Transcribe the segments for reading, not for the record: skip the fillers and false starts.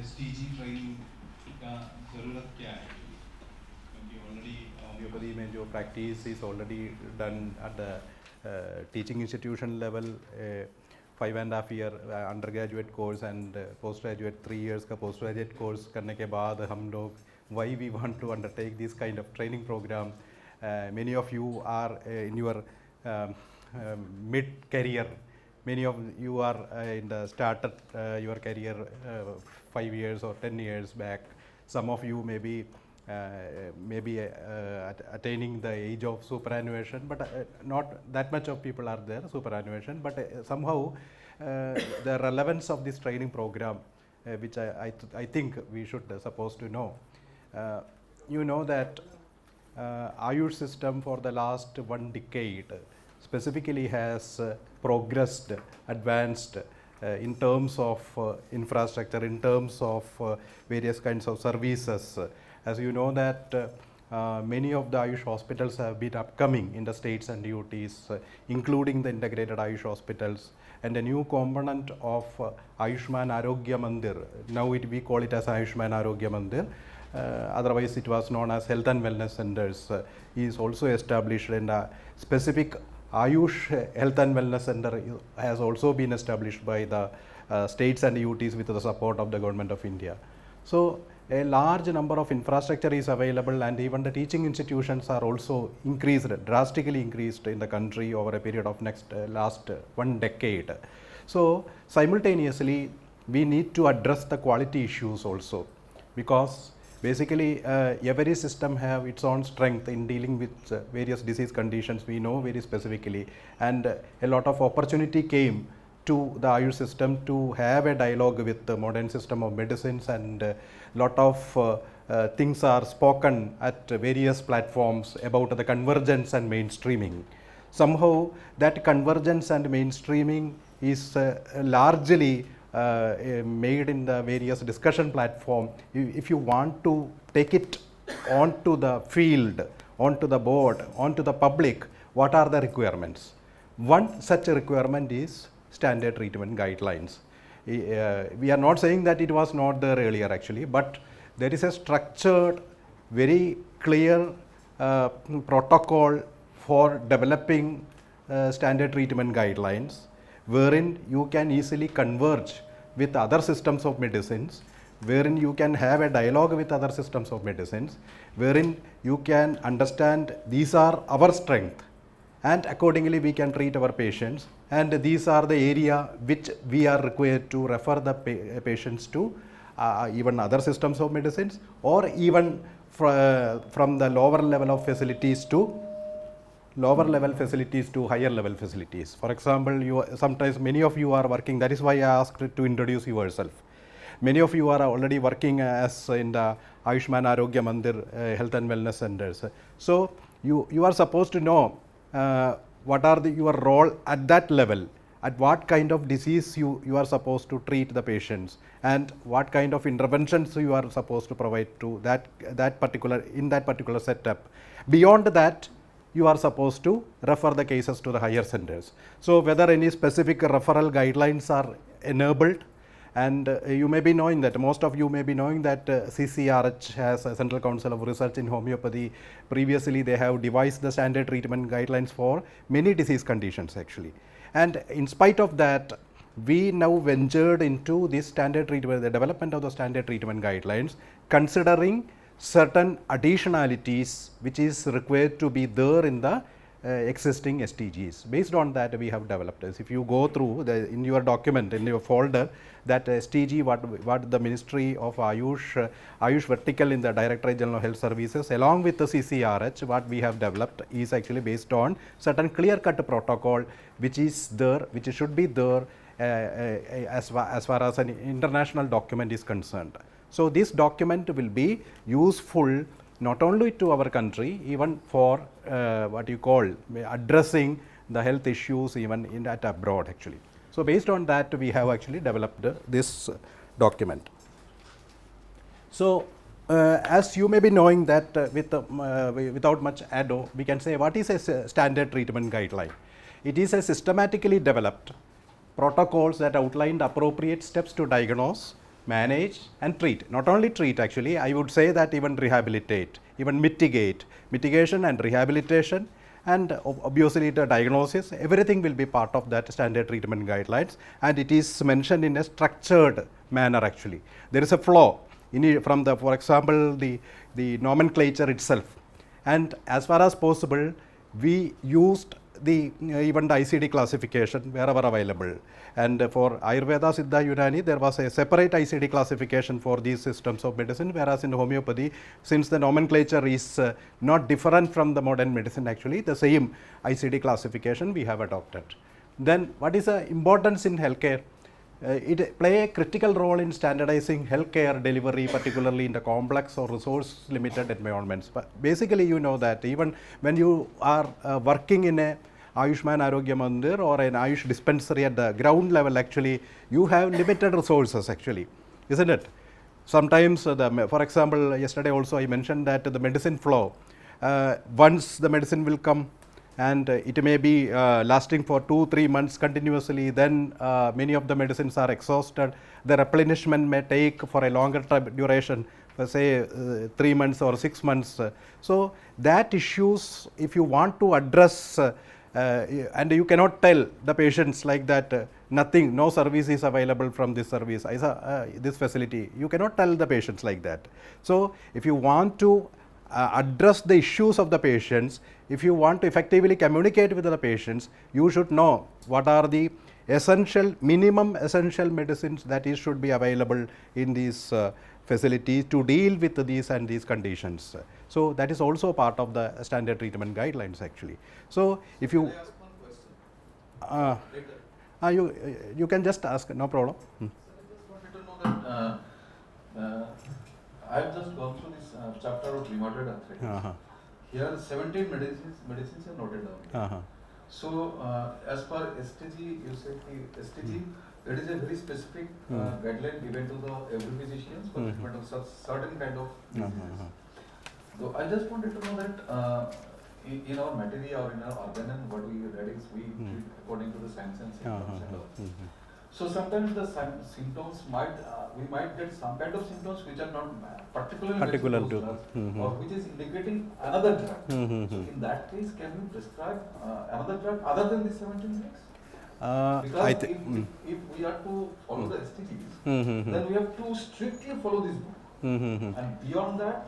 STG training का ज़रूरत क्या है? क्योंकि already homeopathy में जो practice is already done at the teaching institution level, 5.5 year undergraduate course and postgraduate 3 years का postgraduate course करने के बाद हम लोग why we want to undertake this kind of training program. Many of you are in your mid career. Many of you are in the started your career 5 years or 10 years back. Some of you may be attaining the age of superannuation, but not that much of people are there superannuation. But somehow the relevance of this training program, which I think we should supposed to know. You know that Ayush system for the last 1 decade specifically has progressed, advanced in terms of infrastructure, in terms of various kinds of services. As you know that many of the Ayush hospitals have been upcoming in the states and UTs, including the integrated Ayush hospitals, and a new component of Ayushman Arogya Mandir. Now we call it as Ayushman Arogya Mandir. Otherwise it was known as health and wellness centers. Is also established, and a specific Ayush health and wellness center has also been established by the states and UTs with the support of the government of India. So a large number of infrastructure is available, and even the teaching institutions are also increased, drastically increased in the country over a period of last 1 decade. So simultaneously we need to address the quality issues also, because basically every system have its own strength in dealing with various disease conditions we know very specifically, and a lot of opportunity came to the Ayush system to have a dialogue with the modern system of medicines, and a lot of things are spoken at various platforms about the convergence and mainstreaming. Somehow that convergence and mainstreaming is largely made in the various discussion platform. If you want to take it onto the field, onto the board, onto the public, what are the requirements? One such requirement is standard treatment guidelines. We are not saying that it was not there earlier actually, but there is a structured, very clear protocol for developing standard treatment guidelines, wherein you can easily converge with other systems of medicines, wherein you can have a dialogue with other systems of medicines, wherein you can understand these are our strength, and accordingly we can treat our patients, and these are the area which we are required to refer the patients to even other systems of medicines, or even from the lower level of facilities to higher level facilities. For example, sometimes many of you are working, that is why I asked to introduce yourself. Many of you are already working as in the Ayushman Arogya Mandir health and wellness centers. So you are supposed to know what are your role at that level, at what kind of disease you are supposed to treat the patients, and what kind of interventions you are supposed to provide to that particular setup. Beyond that, you are supposed to refer the cases to the higher centers. So whether any specific referral guidelines are enabled, and you may be knowing that, most of you may be knowing that CCRH has a Central Council of Research in Homeopathy. Previously they have devised the standard treatment guidelines for many disease conditions actually. And in spite of that, we now ventured into this standard treatment, the development of the standard treatment guidelines, considering certain additionalities which is required to be there in the existing STGs. Based on that, we have developed this. If you go through in your document, in your folder, that STG, what the Ministry of Ayush vertical in the Directorate General of Health Services, along with the CCRH, what we have developed is actually based on certain clear-cut protocol which is there, which should be there as far as an international document is concerned. So this document will be useful not only to our country, even for what you call addressing the health issues even at abroad actually. So based on that, we have actually developed this document. So as you may be knowing that without much ado, we can say what is a standard treatment guideline. It is a systematically developed protocols that outline the appropriate steps to diagnose, manage and treat. Not only treat actually, I would say that even rehabilitate, even mitigate, mitigation and rehabilitation, and obviously the diagnosis, everything will be part of that standard treatment guidelines, and it is mentioned in a structured manner actually. There is a flow from the, for example, the nomenclature itself, and as far as possible we used the even the ICD classification wherever available, and for Ayurveda, Siddha, Unani there was a separate ICD classification for these systems of medicine, whereas in homeopathy, since the nomenclature is not different from the modern medicine, actually the same ICD classification we have adopted. Then what is the importance in healthcare? It play a critical role in standardizing healthcare delivery, particularly in the complex or resource limited environments. But basically, you know that even when you are working in a Ayushman Arogya Mandir or an Ayush dispensary at the ground level, actually you have limited resources actually, isn't it? Sometimes, for example, yesterday also I mentioned that the medicine flow, once the medicine will come, and it may be lasting for 2-3 months continuously, then many of the medicines are exhausted. The replenishment may take for a longer duration, say 3 months or 6 months. So that issues, if you want to address, and you cannot tell the patients like that, nothing, no service is available from this service, this facility, you cannot tell the patients like that. So if you want to address the issues of the patients, if you want to effectively communicate with the patients, you should know what are the essential, minimum essential medicines that should be available in these facilities to deal with these and these conditions. So that is also part of the standard treatment guidelines actually. So if you, you can just ask, no problem. I just wanted to know that I have just gone through this chapter of rheumatoid arthritis. Here 17 medicines are noted down. So as per STG, you said the STG, it is a very specific guideline given to the every physicians for treatment of certain kind of diseases. So I just wanted to know that in our materia or in our organon, what we read is we treat according to the signs and symptoms and all. So sometimes the symptoms might, we might get some kind of symptoms which are not particular to drugs, or which is indicating another drug. So in that case, can you prescribe another drug other than the 17 drugs? Because if we are to follow the STGs, then we have to strictly follow this book. And beyond that,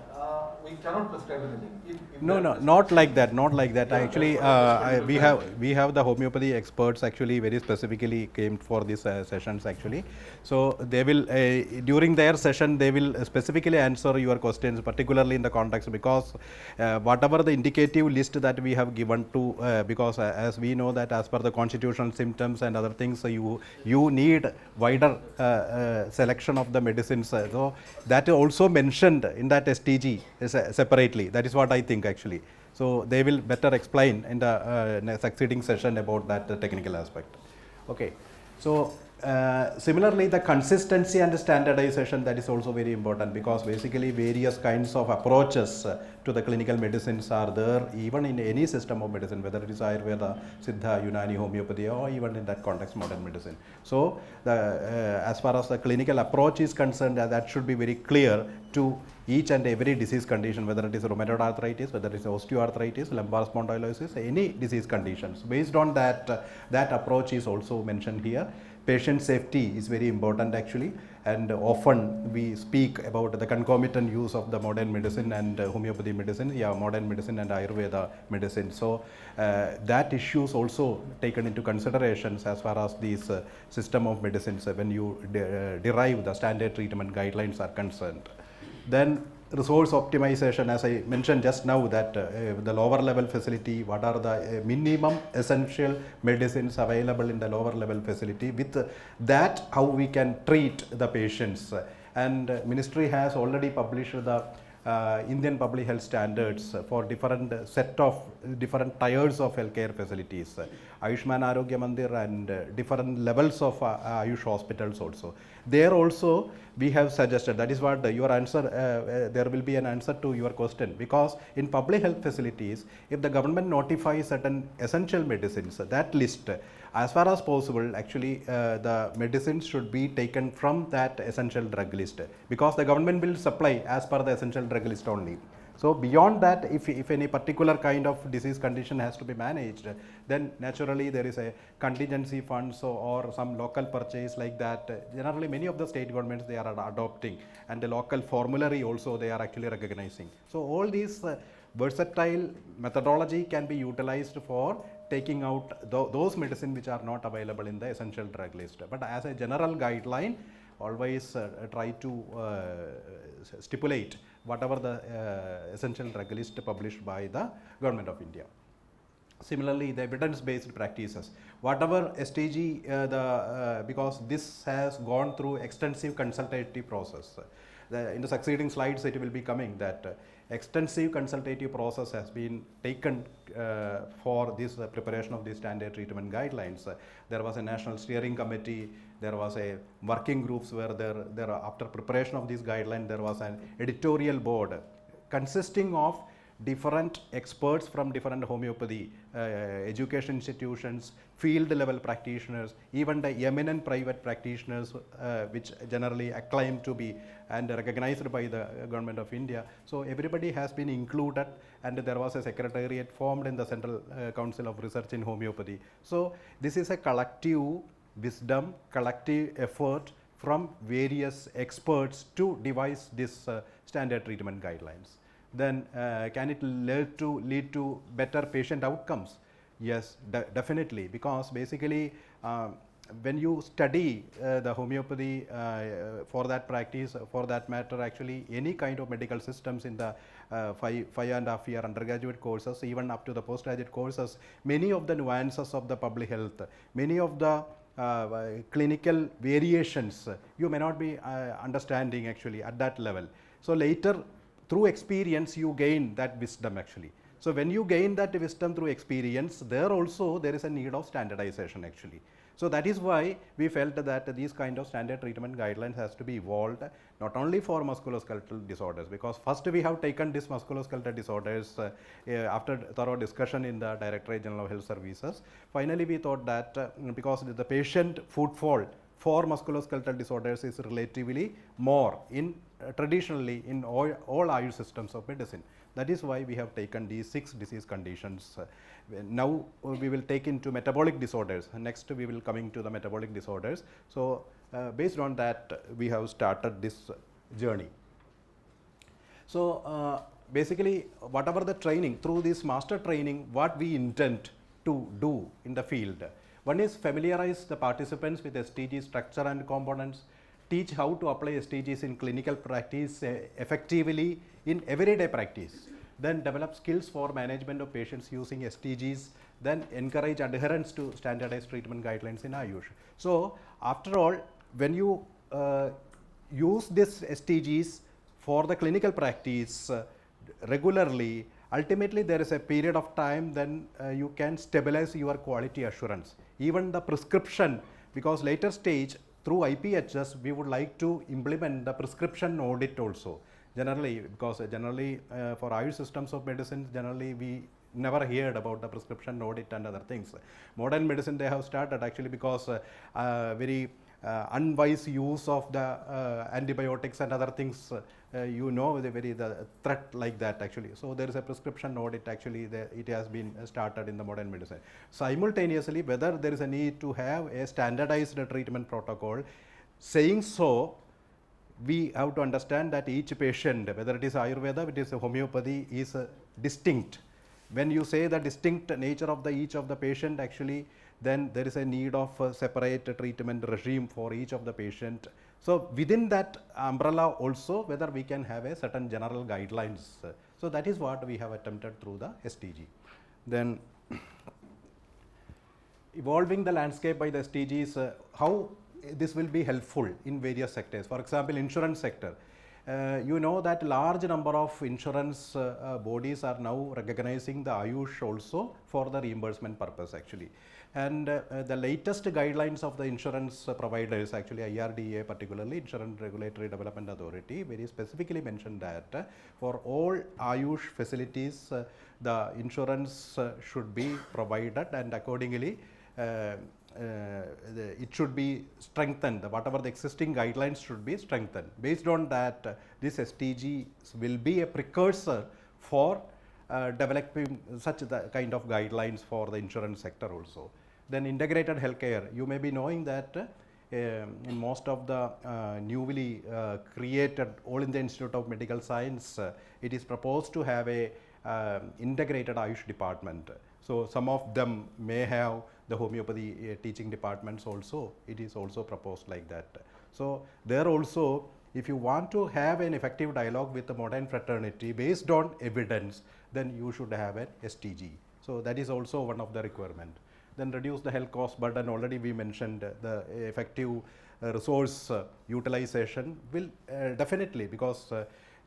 we cannot prescribe anything. If no, not like that, not like that. Yeah, actually, we have the homeopathy experts actually very specifically came for these sessions actually. So they will during their session they will specifically answer your questions, particularly in the context, because whatever the indicative list that we have given to, because as we know that as per the constitutional symptoms and other things, you need wider selection of the medicines. So that is also mentioned in that STG separately. That is what I think actually. So they will better explain in the succeeding session about that technical aspect. Okay. So similarly, the consistency and standardization, that is also very important, because basically various kinds of approaches to the clinical medicines are there even in any system of medicine, whether it is Ayurveda, Siddha, Unani, Homeopathy, or even in that context modern medicine. So as far as the clinical approach is concerned, that should be very clear to each and every disease condition, whether it is rheumatoid arthritis, whether it is osteoarthritis, lumbar spondylosis, any disease conditions. Based on that, that approach is also mentioned here. Patient safety is very important actually, and often we speak about the concomitant use of the modern medicine and homeopathy medicine, modern medicine and Ayurveda medicine. So that issue is also taken into considerations as far as these system of medicines when you derive the standard treatment guidelines are concerned. Then resource optimization, as I mentioned just now, that the lower level facility, what are the minimum essential medicines available in the lower level facility, with that how we can treat the patients. And Ministry has already published the Indian Public Health Standards for different set of different tiers of healthcare facilities, Ayushman Arogya Mandir and different levels of Ayush hospitals also. There also we have suggested, that is what your answer, there will be an answer to your question, because in public health facilities, if the government notifies certain essential medicines, that list, as far as possible, actually the medicines should be taken from that essential drug list, because the government will supply as per the essential drug list only. So beyond that, if any particular kind of disease condition has to be managed, then naturally there is a contingency funds or some local purchase like that. Generally, many of the state governments, they are adopting, and the local formulary also they are actually recognizing. So all these versatile methodology can be utilized for taking out those medicine which are not available in the essential drug list. But as a general guideline, always try to stipulate whatever the essential drug list published by the Government of India. Similarly, the evidence-based practices, whatever STG, because this has gone through extensive consultative process. In the succeeding slides, it will be coming that extensive consultative process has been taken for this preparation of the standard treatment guidelines. There was a national steering committee, there was a working groups where there after preparation of these guidelines, there was an editorial board consisting of different experts from different homeopathy education institutions, field level practitioners, even the eminent private practitioners which generally acclaimed to be and recognized by the Government of India. So everybody has been included, and there was a secretariat formed in the Central Council of Research in Homeopathy. So this is a collective wisdom, collective effort from various experts to devise this standard treatment guidelines. Then can it lead to better patient outcomes? Yes, definitely, because basically when you study the homeopathy for that practice, for that matter, actually any kind of medical systems in the 5.5 year undergraduate courses, even up to the postgraduate courses, many of the nuances of the public health, many of the clinical variations, you may not be understanding actually at that level. So later, through experience, you gain that wisdom actually. So when you gain that wisdom through experience, there is a need of standardization actually. So that is why we felt that these kind of standard treatment guidelines has to be evolved, not only for musculoskeletal disorders, because first we have taken this musculoskeletal disorders after thorough discussion in the Directorate General of Health Services. Finally, we thought that because the patient footfall for musculoskeletal disorders is relatively more in traditionally in all Ayush systems of medicine. That is why we have taken these 6 disease conditions. Now we will take into metabolic disorders. Next we will coming to the metabolic disorders. So based on that, we have started this journey. So basically, whatever the training, through this master training, what we intend to do in the field. One is familiarize the participants with STG structure and components, teach how to apply STGs in clinical practice effectively in everyday practice, then develop skills for management of patients using STGs, then encourage adherence to standardized treatment guidelines in Ayush. So after all, when you use this STGs for the clinical practice regularly, ultimately there is a period of time then you can stabilize your quality assurance. Even the prescription, because later stage through IPHS we would like to implement the prescription audit also. Generally, because generally for Ayush systems of medicine, generally we never heard about the prescription audit and other things. Modern medicine they have started actually because very unwise use of the antibiotics and other things, the threat like that actually. So there is a prescription audit actually, it has been started in the modern medicine. Simultaneously, whether there is a need to have a standardized treatment protocol, saying so, we have to understand that each patient, whether it is Ayurveda, it is homeopathy, is distinct. When you say the distinct nature of each of the patient actually, then there is a need of a separate treatment regime for each of the patient. So within that umbrella also, whether we can have a certain general guidelines. So that is what we have attempted through the STG. Then evolving the landscape by the STGs, how this will be helpful in various sectors. For example, insurance sector. You know that large number of insurance bodies are now recognizing the Ayush also for the reimbursement purpose actually. And the latest guidelines of the insurance providers, actually IRDA particularly, Insurance Regulatory Development Authority, very specifically mentioned that for all Ayush facilities the insurance should be provided, and accordingly it should be strengthened. Whatever the existing guidelines should be strengthened. Based on that, this STGs will be a precursor for developing such the kind of guidelines for the insurance sector also. Then integrated healthcare, you may be knowing that in most of the newly created All India Institute of Medical Science, it is proposed to have a integrated Ayush department. So some of them may have the homeopathy teaching departments also. It is also proposed like that. So there also, if you want to have an effective dialogue with the modern fraternity based on evidence, then you should have an STG. So that is also one of the requirement. Then reduce the health cost burden. Already we mentioned the effective resource utilization will definitely, because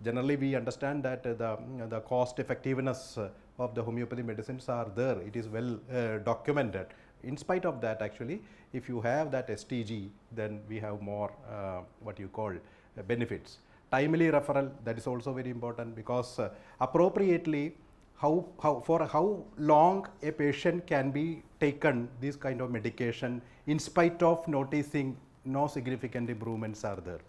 generally we understand that the cost effectiveness of the homeopathy medicines are there. It is well documented. In spite of that, actually, if you have that STG, then we have more what you call benefits. Timely referral, that is also very important, because appropriately for how long a patient can be taken this kind of medication in spite of noticing no significant improvements are there.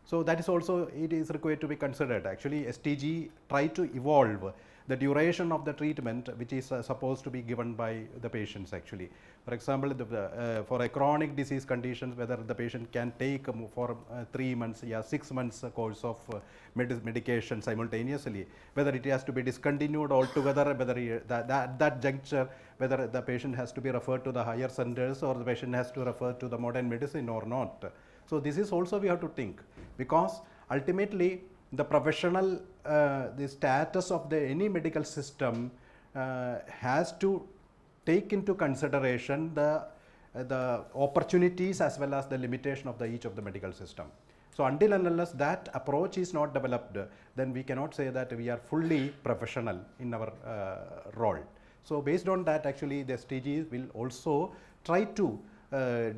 So that is also, it is required to be considered. Actually, STG try to evolve the duration of the treatment which is supposed to be given by the patients actually. For example, for a chronic disease conditions, whether the patient can take for 3 months, 6 months course of medication simultaneously, whether it has to be discontinued altogether, whether that juncture, whether the patient has to be referred to the higher centers or the patient has to refer to the modern medicine or not. So this is also we have to think, because ultimately the professional, the status of any medical system has to take into consideration the opportunities as well as the limitation of each of the medical system. So until and unless that approach is not developed, then we cannot say that we are fully professional in our role. So based on that, actually the STGs will also try to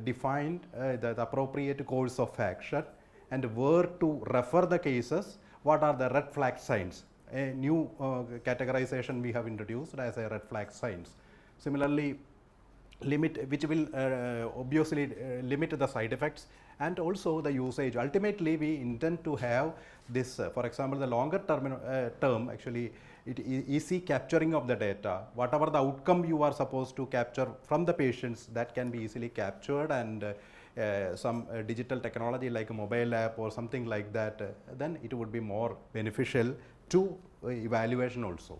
define the appropriate course of action and where to refer the cases, what are the red flag signs. A new categorization we have introduced as a red flag signs. Similarly, which will obviously limit the side effects and also the usage. Ultimately, we intend to have this, for example, the longer term actually, easy capturing of the data. Whatever the outcome you are supposed to capture from the patients, that can be easily captured, and some digital technology like a mobile app or something like that, then it would be more beneficial to evaluation also.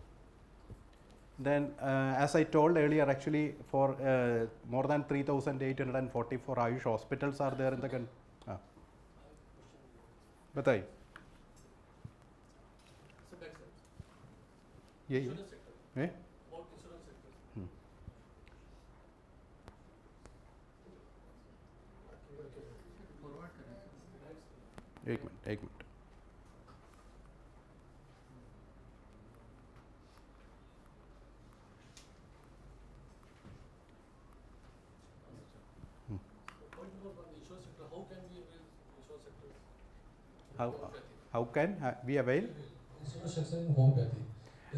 Then as I told earlier, actually for more than 3,844 Ayush hospitals are there in the country. Batai. Yeah, yeah. Eh? About insurance sector. एक minute How can we avail insurance sector? how can we avail Insurance sector in homeopathy.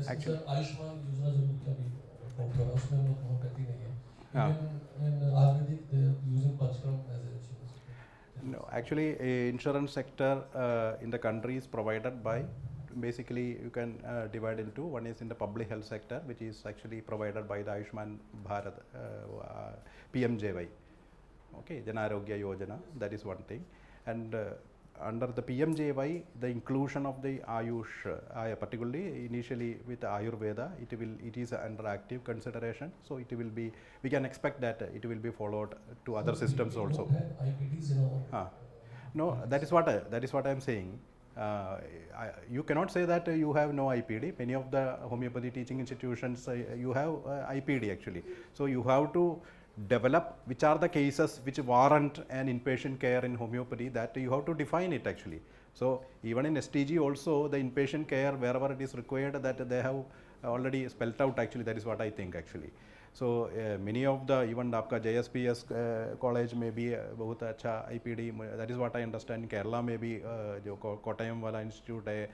Actually, Ayushman योजना जरूर क्या भी form करा उसमें homeopathy नहीं है. हाँ. Even in Ayurvedic they are using Panchkaram as an insurance sector. No, actually, insurance sector in the country is provided by, basically you can divide into, one is in the public health sector, which is actually provided by the Ayushman Bharat PMJY, okay, Jana Arogya Yojana, that is one thing. And under the PMJY, the inclusion of the Ayush, particularly initially with Ayurveda, it is under active consideration. So it will be, we can expect that it will be followed to other systems also. IPDs in our No, that is what I am saying. You cannot say that you have no IPD. Many of the homeopathy teaching institutions, you have IPD actually. So you have to develop which are the cases which warrant an inpatient care in homeopathy, that you have to define it actually. So even in STG also, the inpatient care wherever it is required, that they have already spelled out actually. That is what I think actually. So many of the, even आपका JSPS college में भी बहुत अच्छा IPD, that is what I understand. Kerala में भी जो कोट्टयम वाला institute है,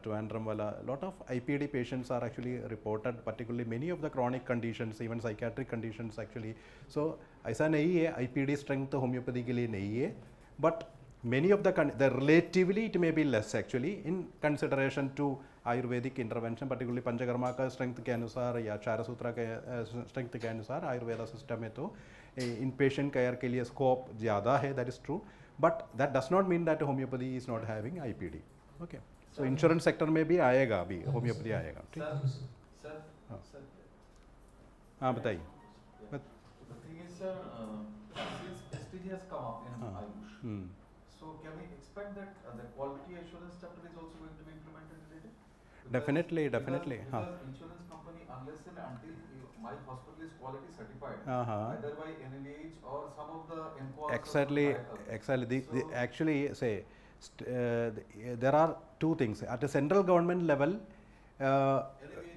Trivandrum वाला, lot of IPD patients are actually reported, particularly many of the chronic conditions, even psychiatric conditions actually. So ऐसा नहीं है IPD strength homeopathy के लिए नहीं है, but many of the relatively it may be less actually in consideration to Ayurvedic intervention, particularly Panchakarma का strength के अनुसार या चारसूत्र के strength के अनुसार आयुर्वेदा system में तो inpatient care के लिए scope ज़्यादा है, that is true, but that does not mean that homeopathy is not having IPD. Okay, so insurance sector में भी आएगा, अभी homeopathy आएगा. ठीक है Sir, हाँ बताइए. the thing is, sir, since STG has come up in Ayush, so can we expect that the quality assurance chapter is also going to be implemented in it? Definitely. Because insurance company, unless and until my hospital is quality certified, either by NLH or some of the NQAS. Exactly. Actually, say there are two things at the central government level.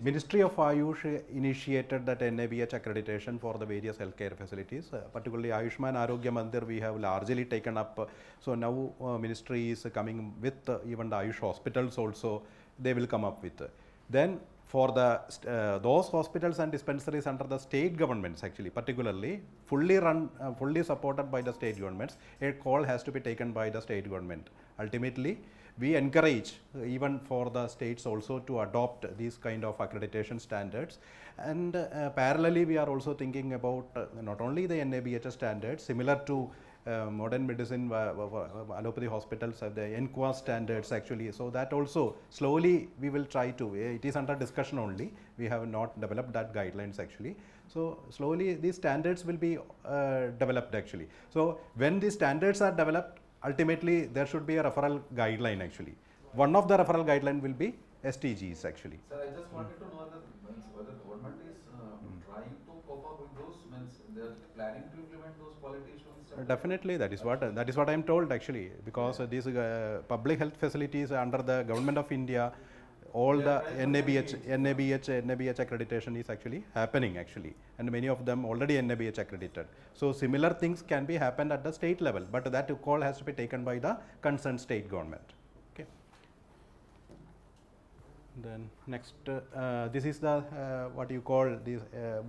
Ministry of Ayush initiated that NABH accreditation for the various healthcare facilities, particularly Ayushman Arogya Mandir we have largely taken up. So now ministry is coming with even the Ayush hospitals also, they will come up with. Then for the those hospitals and dispensaries under the state governments actually, particularly fully run, fully supported by the state governments, a call has to be taken by the state government. Ultimately, we encourage even for the states also to adopt these kind of accreditation standards, and parallelly we are also thinking about not only the NABH standards similar to modern medicine allopathy hospitals have the NQAS standards actually, so that also slowly we will try to, it is under discussion only, we have not developed that guidelines actually. So slowly these standards will be developed actually. So when these standards are developed, ultimately there should be a referral guideline actually. One of the referral guideline will be STGs actually. Sir, I just wanted to know whether the government is trying to cope up with those, they are planning to implement those quality assurance. Definitely, that is what I am told actually, because these public health facilities under the government of India, all the NABH accreditation is actually happening actually, and many of them already NABH accredited. So similar things can be happened at the state level, but that call has to be taken by the concerned state government. Okay. Then next, this is the what you call this.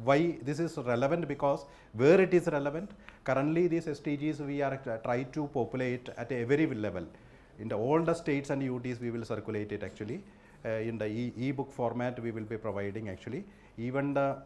Why this is relevant? Because where it is relevant, currently these STGs we are try to populate at a very level. In all the states and UTs we will circulate it actually. In the e-book format we will be providing actually. Even the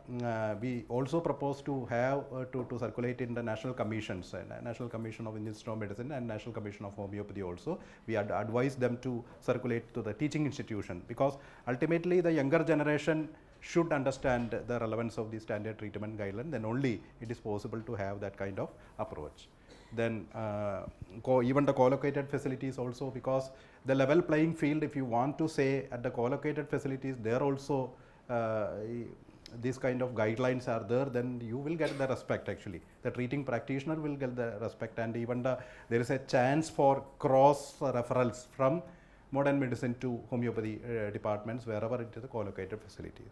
we also propose to have to circulate in the national commissions, National Commission of Institute Medicine and National Commission of Homeopathy also. We had advised them to circulate to the teaching institution, because ultimately the younger generation should understand the relevance of the standard treatment guideline, then only it is possible to have that kind of approach. Then even the co-located facilities also, because the level playing field, if you want to say at the co-located facilities, there also these kind of guidelines are there, then you will get the respect actually. The treating practitioner will get the respect, and even there is a chance for cross referrals from modern medicine to homeopathy departments wherever it is a co-located facilities.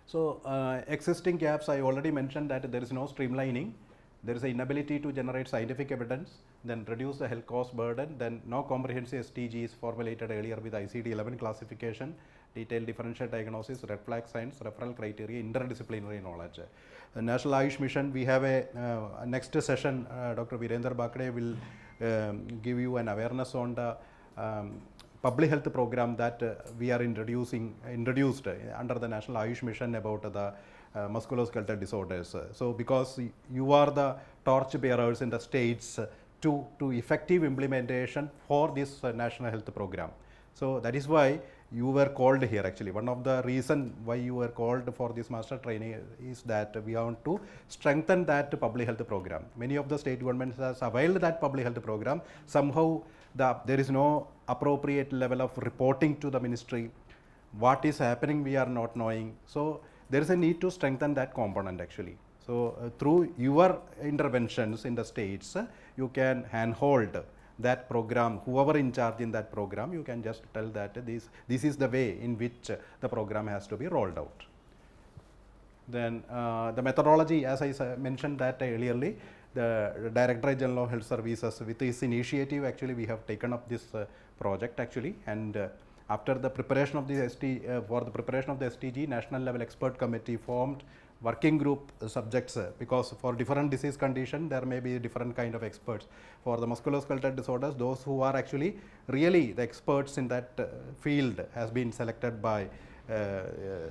So existing gaps, I already mentioned that there is no streamlining. There is an inability to generate scientific evidence, then reduce the health cost burden, then no comprehensive STGs formulated earlier with ICD-11 classification, detailed differential diagnosis, red flag signs, referral criteria, interdisciplinary knowledge. The National Ayush Mission, we have a next session, Dr. Virender Bakre will give you an awareness on the public health program that we are introduced under the National Ayush Mission about the musculoskeletal disorders. So because you are the torch bearers in the states to effective implementation for this national health program. So that is why you were called here actually. One of the reason why you were called for this master training is that we want to strengthen that public health program. Many of the state governments has availed that public health program. Somehow there is no appropriate level of reporting to the ministry. What is happening we are not knowing. So there is a need to strengthen that component actually. So, through your interventions in the states, you can handhold that program, whoever in charge in that program, you can just tell that this is the way in which the program has to be rolled out. Then the methodology, as I mentioned that earlierly, the Directorate General of Health Services, with this initiative, actually we have taken up this project actually, and after the preparation of the for the preparation of the STG, National Level Expert Committee formed working group subjects, because for different disease condition there may be different kind of experts. For the musculoskeletal disorders, those who are actually really the experts in that field has been selected by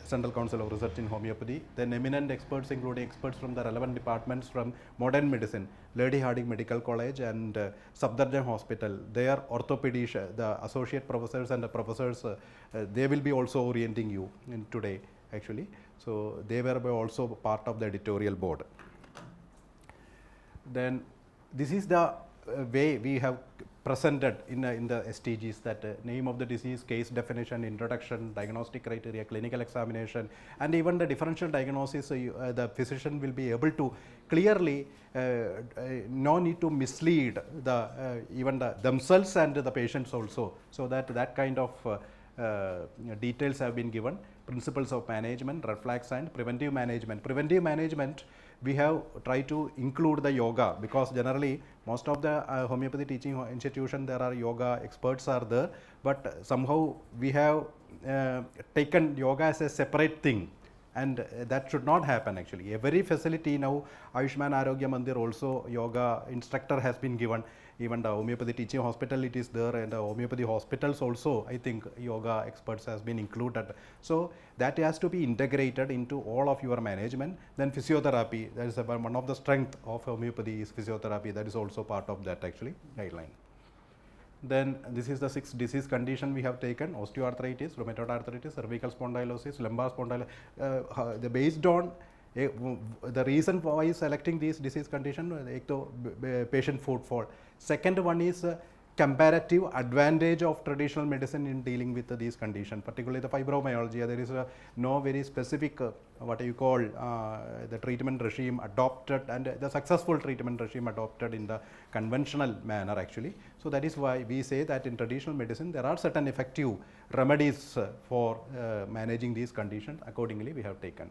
Central Council of Research in Homeopathy. Then eminent experts, including experts from the relevant departments from modern medicine, Lady Hardinge Medical College and Safdarjung Hospital. Their orthopedic, the associate professors and the professors, they will be also orienting you in today actually. So they were also part of the editorial board. Then this is the way we have presented in the STGs, that name of the disease, case definition, introduction, diagnostic criteria, clinical examination, and even the differential diagnosis. The physician will be able to clearly, no need to mislead the even themselves and the patients also. So that kind of details have been given. Principles of management, reflex and preventive management. Preventive management, we have tried to include the yoga, because generally most of the homeopathy teaching institution, there are yoga experts are there, but somehow we have taken yoga as a separate thing, and that should not happen actually. Every facility now, Ayushman Arogya Mandir also yoga instructor has been given. Even the homeopathy teaching hospital, it is there, and the homeopathy hospitals also, I think yoga experts has been included. So that has to be integrated into all of your management. Then physiotherapy, that is one of the strength of homeopathy is physiotherapy. That is also part of that actually guideline. Then this is the 6 disease condition we have taken: osteoarthritis, rheumatoid arthritis, cervical spondylosis, lumbar spondylosis. Based on the reason why selecting these disease condition, patient footfall. Second one is comparative advantage of traditional medicine in dealing with these conditions, particularly the fibromyalgia. There is no very specific what you call the treatment regime adopted, and the successful treatment regime adopted in the conventional manner actually. So that is why we say that in traditional medicine there are certain effective remedies for managing these conditions. Accordingly we have taken.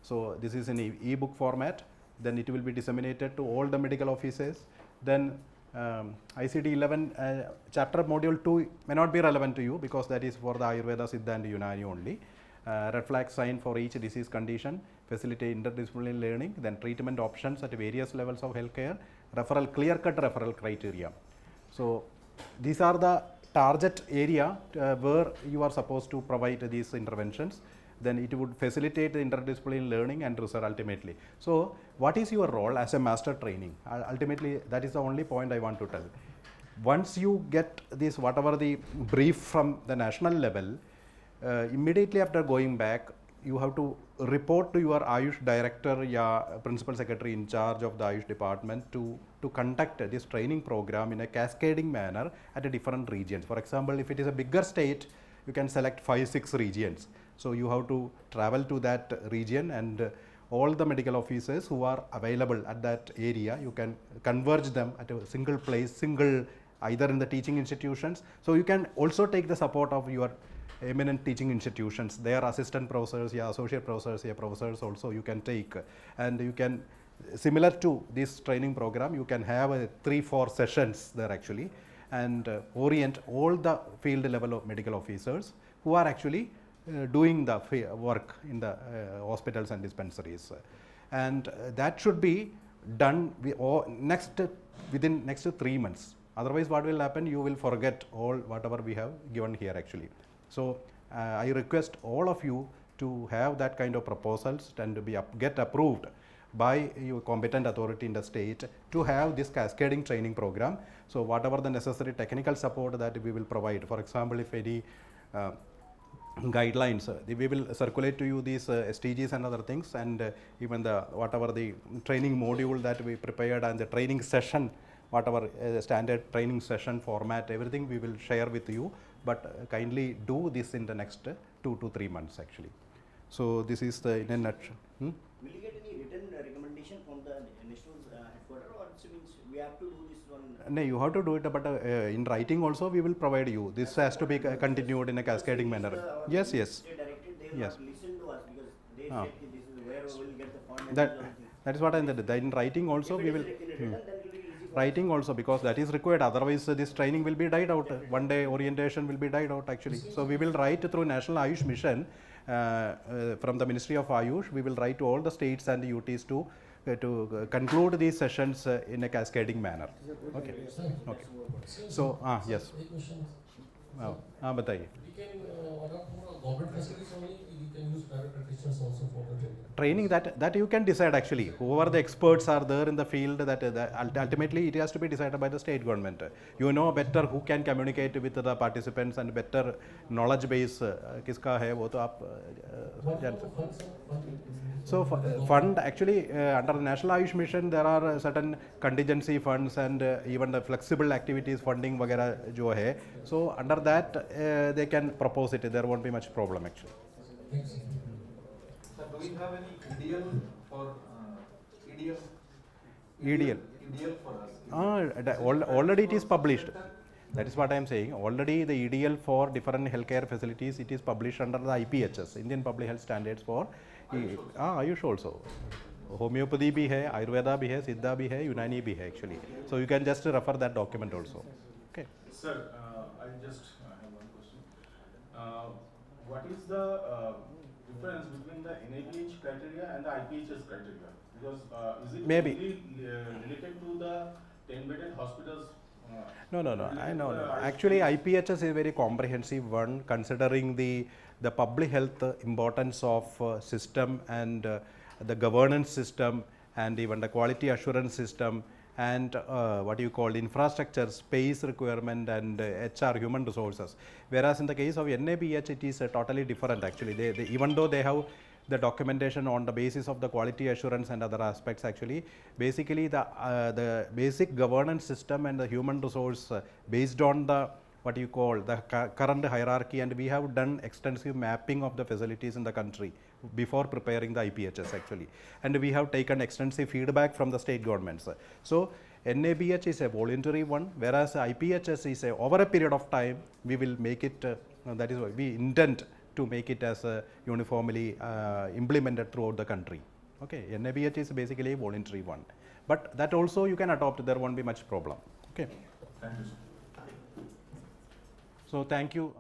So this is in e-book format. Then it will be disseminated to all the medical offices. Then ICD 11 chapter module 2 may not be relevant to you, because that is for the Ayurveda, Siddha and Unani only. Red flag sign for each disease condition, facilitate interdisciplinary learning, then treatment options at various levels of healthcare, referral, clear-cut referral criteria. So these are the target area where you are supposed to provide these interventions. Then it would facilitate the interdisciplinary learning and research ultimately. So what is your role as a master training? Ultimately, that is the only point I want to tell. Once you get this, whatever the brief from the national level, immediately after going back, you have to report to your Ayush director, principal secretary in charge of the Ayush department to conduct this training program in a cascading manner at a different regions. For example, if it is a bigger state, you can select 5-6 regions. So you have to travel to that region, and all the medical officers who are available at that area, you can converge them at a single place, either in the teaching institutions. So you can also take the support of your eminent teaching institutions. They are assistant professors, associate professors, professors also you can take, and you can, similar to this training program, you can have 3-4 sessions there actually, and orient all the field level of medical officers who are actually doing the work in the hospitals and dispensaries, and that should be done within next 3 months. Otherwise, what will happen? You will forget all whatever we have given here actually. So I request all of you to have that kind of proposals and to get approved by your competent authority in the state to have this cascading training program. So whatever the necessary technical support that we will provide, for example, if any guidelines, we will circulate to you these STGs and other things, and even the whatever the training module that we prepared and the training session, whatever standard training session format, everything we will share with you, but kindly do this in the next 2 to 3 months actually. So this is the in a nutshell. Will you get any written recommendation permission from the national headquarters, or it means we have to do this one? No, you have to do it, but in writing also we will provide you. This has to be continued in a cascading manner. Yes, yes. State directed, they will Yes. not listen to us because they Ah. said that this is where we will get the fund and That these are the things. that is what I said. In writing also If we it will. is in written, then it will be easy for Writing also, because that is required, otherwise this training will be died out. One day orientation will be died out actually. So we will write through National Ayush Mission from the Ministry of Ayush. We will write to all the states and UTs to conclude these sessions in a cascading manner. Okay. Okay. So yes. एक question. बताइए. We can adopt more government facilities only. We can use private practitioners also for the training. Training that you can decide actually. Whoever the experts are there in the field, that ultimately it has to be decided by the state government. You know better who can communicate with the participants and better knowledge base किसका है वो तो आप जान सकते. So fund actually under the National Ayush Mission there are certain contingency funds and even the flexible activities funding वगैरह जो है. So under that they can propose it. There won't be much problem actually. Thanks. Sir, do we have any ideal for ideal? EDL. Ideal for us. Already it is published. That is what I am saying. Already the EDL for different healthcare facilities, it is published under the IPHS, Indian Public Health Standards for Ayush also. Homeopathy bhi hai, Ayurveda bhi hai, Siddha bhi hai, Unani bhi hai actually. So you can just refer that document also. Okay. Sir, I just have one question. What is the difference between the NABH criteria and the IPHS criteria? Because is it Maybe. only related to the 10-bedded hospitals? No. I know. Actually, IPHS is a very comprehensive one, considering the public health importance of system and the governance system and even the quality assurance system and what you call infrastructure, space requirement and HR, human resources. Whereas in the case of NABH, it is totally different actually. They, even though they have the documentation on the basis of the quality assurance and other aspects actually, basically the basic governance system and the human resource based on the what you call the current hierarchy, and we have done extensive mapping of the facilities in the country before preparing the IPHS actually, and we have taken extensive feedback from the state governments. So NABH is a voluntary one, whereas IPHS is over a period of time we will make it, that is why we intend to make it as uniformly implemented throughout the country. Okay, NABH is basically a voluntary one, but that also you can adopt, there won't be much problem. Okay. Thank you, sir. So thank you.